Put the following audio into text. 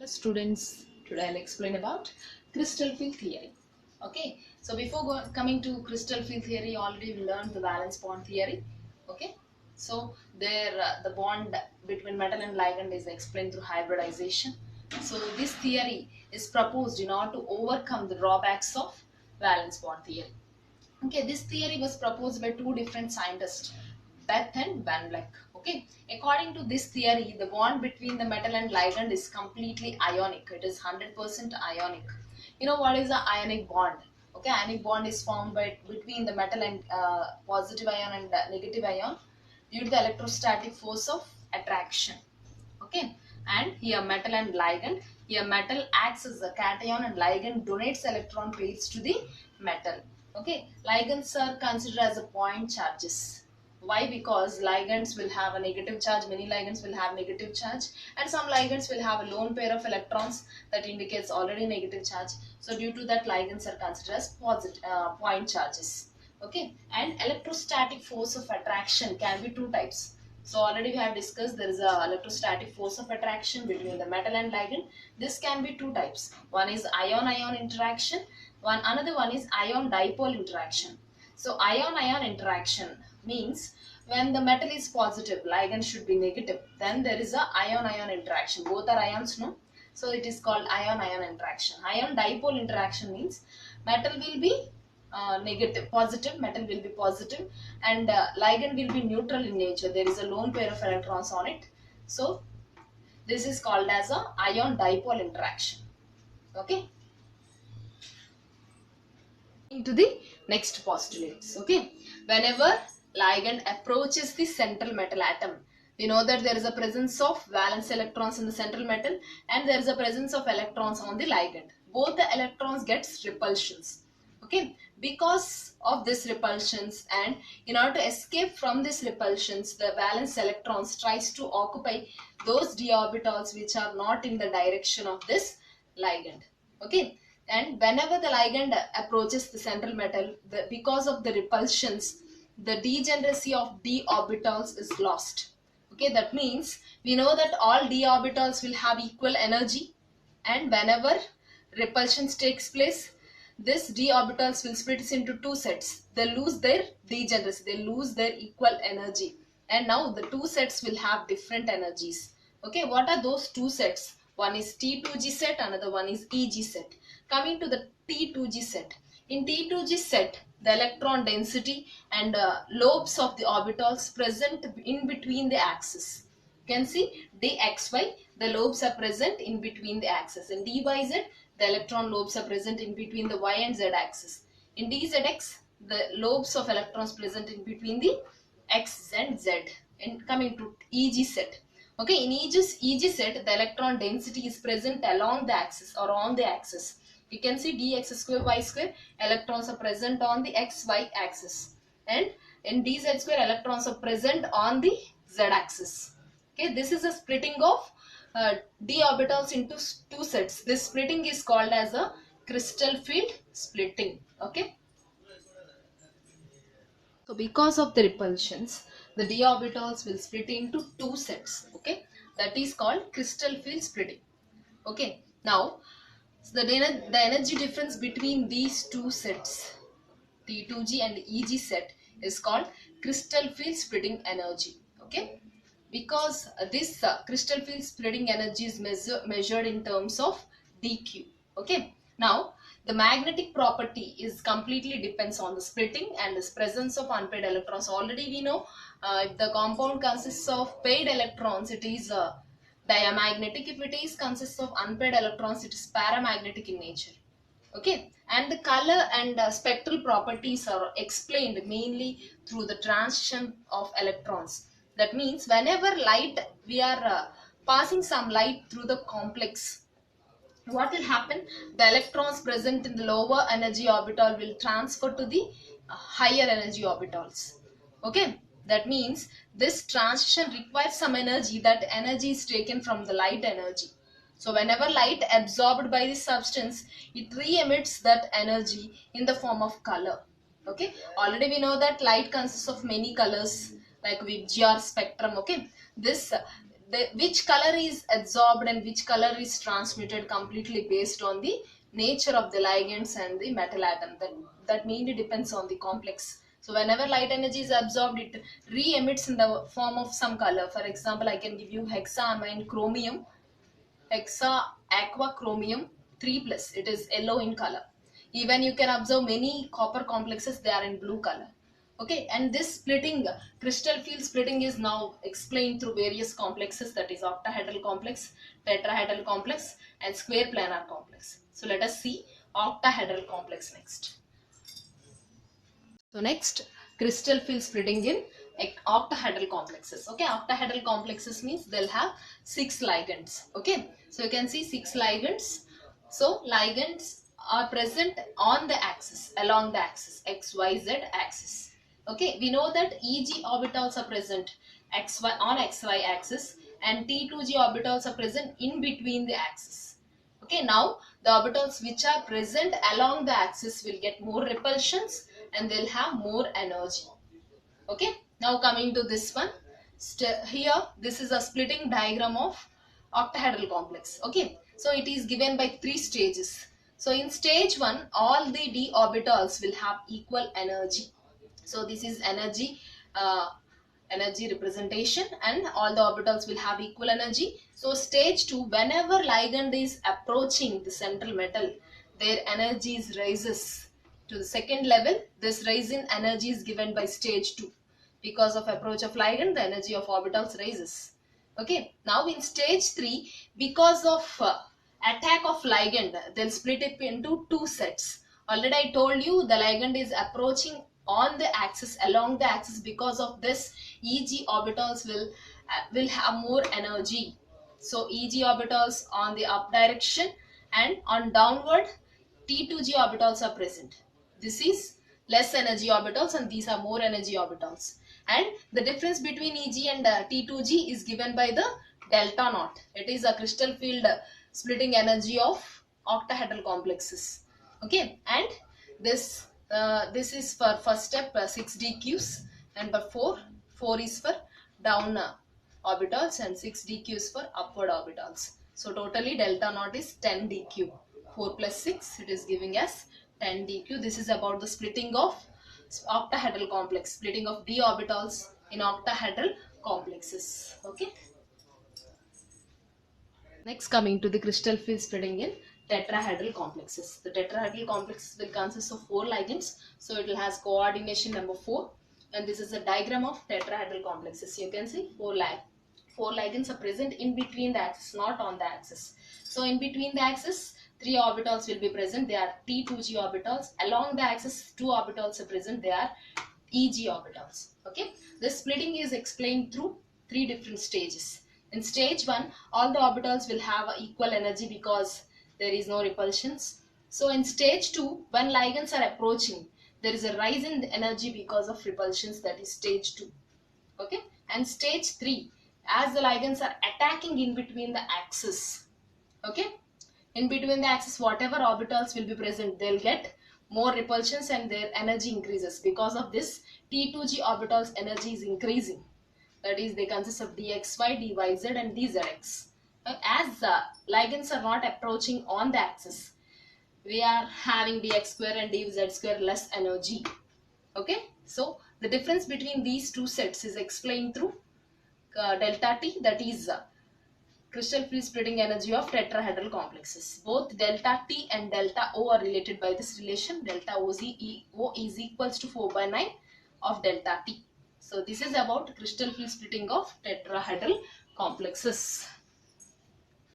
Hello students, today I'll explain about crystal field theory. Okay, so before coming to crystal field theory, already we learned the valence bond theory. Okay, so there the bond between metal and ligand is explained through hybridization. So this theory is proposed in order to overcome the drawbacks of valence bond theory. Okay, this theory was proposed by two different scientists, Bethe and Van Vleck. Okay, according to this theory, the bond between the metal and ligand is completely ionic. It is 100% ionic. You know what is the ionic bond? Okay, ionic bond is formed by between the metal and positive ion and negative ion due to the electrostatic force of attraction. Okay, and here metal and ligand. Here metal acts as a cation and ligand donates electron pairs to the metal. Okay, ligands are considered as a point charges. Why? Because ligands will have a negative charge, many ligands will have negative charge, and some ligands will have a lone pair of electrons that indicates already negative charge. So due to that, ligands are considered as point charges. Okay, and electrostatic force of attraction can be two types. So already we have discussed there is a electrostatic force of attraction between the metal and ligand. This can be two types. One is ion-ion interaction. Another one is ion-dipole interaction. So ion-ion interaction means when the metal is positive, ligand should be negative. Then there is a ion-ion interaction. Both are ions, no? So it is called ion-ion interaction. Ion-dipole interaction means metal will be negative, positive, metal will be positive, and ligand will be neutral in nature. There is a lone pair of electrons on it. So this is called as a ion dipole interaction. Okay. Into the next postulates. Okay. Whenever ligand approaches the central metal atom, we know that there is a presence of valence electrons in the central metal and there is a presence of electrons on the ligand. Both the electrons gets repulsions. Okay, because of this repulsions, and in order to escape from this repulsions, the valence electrons tries to occupy those d orbitals which are not in the direction of this ligand. Okay, and whenever the ligand approaches the central metal, because of the repulsions, the degeneracy of d orbitals is lost. Okay, that means we know that all d orbitals will have equal energy, and whenever repulsions takes place, this d orbitals will split into two sets. They lose their degeneracy, they lose their equal energy, and now the two sets will have different energies. Okay, what are those two sets? One is T2G set, another one is EG set. Coming to the T2G set, in T2G set, the electron density and lobes of the orbitals present in between the axis. You can see dxy, the lobes are present in between the axis. In dyz, the electron lobes are present in between the y and z axis. In dzx, the lobes of electrons present in between the x and z. And coming to EG set. Okay, in EG set, the electron density is present along the axis or on the axis. You can see dx square y square, electrons are present on the xy axis. And in dz square, electrons are present on the z axis. Okay, this is a splitting of d orbitals into two sets. This splitting is called as a crystal field splitting. Okay. So because of the repulsions, the d orbitals will split into two sets. Okay, that is called crystal field splitting. Okay. Now, so the energy difference between these two sets, T2G and EG set, is called crystal field splitting energy. Okay, because this crystal field splitting energy is measured in terms of dq. Okay, now the magnetic property is completely depends on the splitting and the presence of unpaired electrons. Already we know if the compound consists of paired electrons, it is diamagnetic. If it is consists of unpaired electrons, it is paramagnetic in nature. Okay, and the color and spectral properties are explained mainly through the transition of electrons. That means whenever light, we are passing some light through the complex, what will happen? The electrons present in the lower energy orbital will transfer to the higher energy orbitals. Okay, that means this transition requires some energy. That energy is taken from the light energy. So whenever light absorbed by this substance, it re-emits that energy in the form of color. Okay, already we know that light consists of many colors like VGR spectrum. Okay, this which color is absorbed and which color is transmitted completely based on the nature of the ligands and the metal atom. That mainly depends on the complex. So whenever light energy is absorbed, it re-emits in the form of some color. For example, I can give you hexaamine chromium, hexa aqua chromium 3+. It is yellow in color. Even you can observe many copper complexes, they are in blue color. Okay, and this splitting, crystal field splitting is now explained through various complexes, that is octahedral complex, tetrahedral complex and square planar complex. So let us see octahedral complex next. So next, crystal field splitting in octahedral complexes. Okay, octahedral complexes means they'll have 6 ligands. Okay, so you can see 6 ligands. So ligands are present on the axis, along the axis, XYZ axis. Okay, we know that EG orbitals are present on XY axis and T2G orbitals are present in between the axis. Okay, now the orbitals which are present along the axis will get more repulsions and they'll have more energy. Okay, now coming to this one, here this is a splitting diagram of octahedral complex. Okay, so it is given by 3 stages. So in stage 1, all the d orbitals will have equal energy. So this is energy representation, and all the orbitals will have equal energy. So stage 2, whenever ligand is approaching the central metal, their energy rises to the second level. This rise in energy is given by stage 2. Because of approach of ligand, the energy of orbitals rises. Okay, now in stage 3, because of attack of ligand, they'll split it into 2 sets. Already I told you the ligand is approaching on the axis, along the axis. Because of this, EG orbitals will have more energy. So EG orbitals on the up direction and on downward, T2G orbitals are present. This is less energy orbitals and these are more energy orbitals. And the difference between EG and T2G is given by the delta naught. It is a crystal field splitting energy of octahedral complexes. Okay, and this is for first step 6 DQs, and for 4 is for down orbitals and 6 DQs for upward orbitals. So totally delta naught is 10 DQ. 4 plus 6, it is giving us 10 DQ. This is about the splitting of octahedral complex, splitting of d orbitals in octahedral complexes. Okay. Next, coming to the crystal field splitting in tetrahedral complexes. The tetrahedral complexes will consist of 4 ligands. So it will has coordination number 4, and this is a diagram of tetrahedral complexes. You can see 4 ligands are present in between the axis, not on the axis. So in between the axis, 3 orbitals will be present. They are T2G orbitals. Along the axis, 2 orbitals are present. They are EG orbitals. Okay. This splitting is explained through 3 different stages. In stage 1, all the orbitals will have equal energy because there is no repulsions. So in stage 2, when ligands are approaching, there is a rise in the energy because of repulsions, that is stage 2. Okay. And stage 3, as the ligands are attacking in between the axis. Okay. In between the axis, whatever orbitals will be present, they'll get more repulsions and their energy increases. Because of this, T2G orbitals energy is increasing. That is, they consist of dxy, dyz and dzx. As ligands are not approaching on the axis, we are having dx square and dz square less energy. Okay, so the difference between these 2 sets is explained through delta T, that is crystal field splitting energy of tetrahedral complexes. Both delta T and delta O are related by this relation. Delta O is equals to 4/9 of delta T. So this is about crystal field splitting of tetrahedral complexes.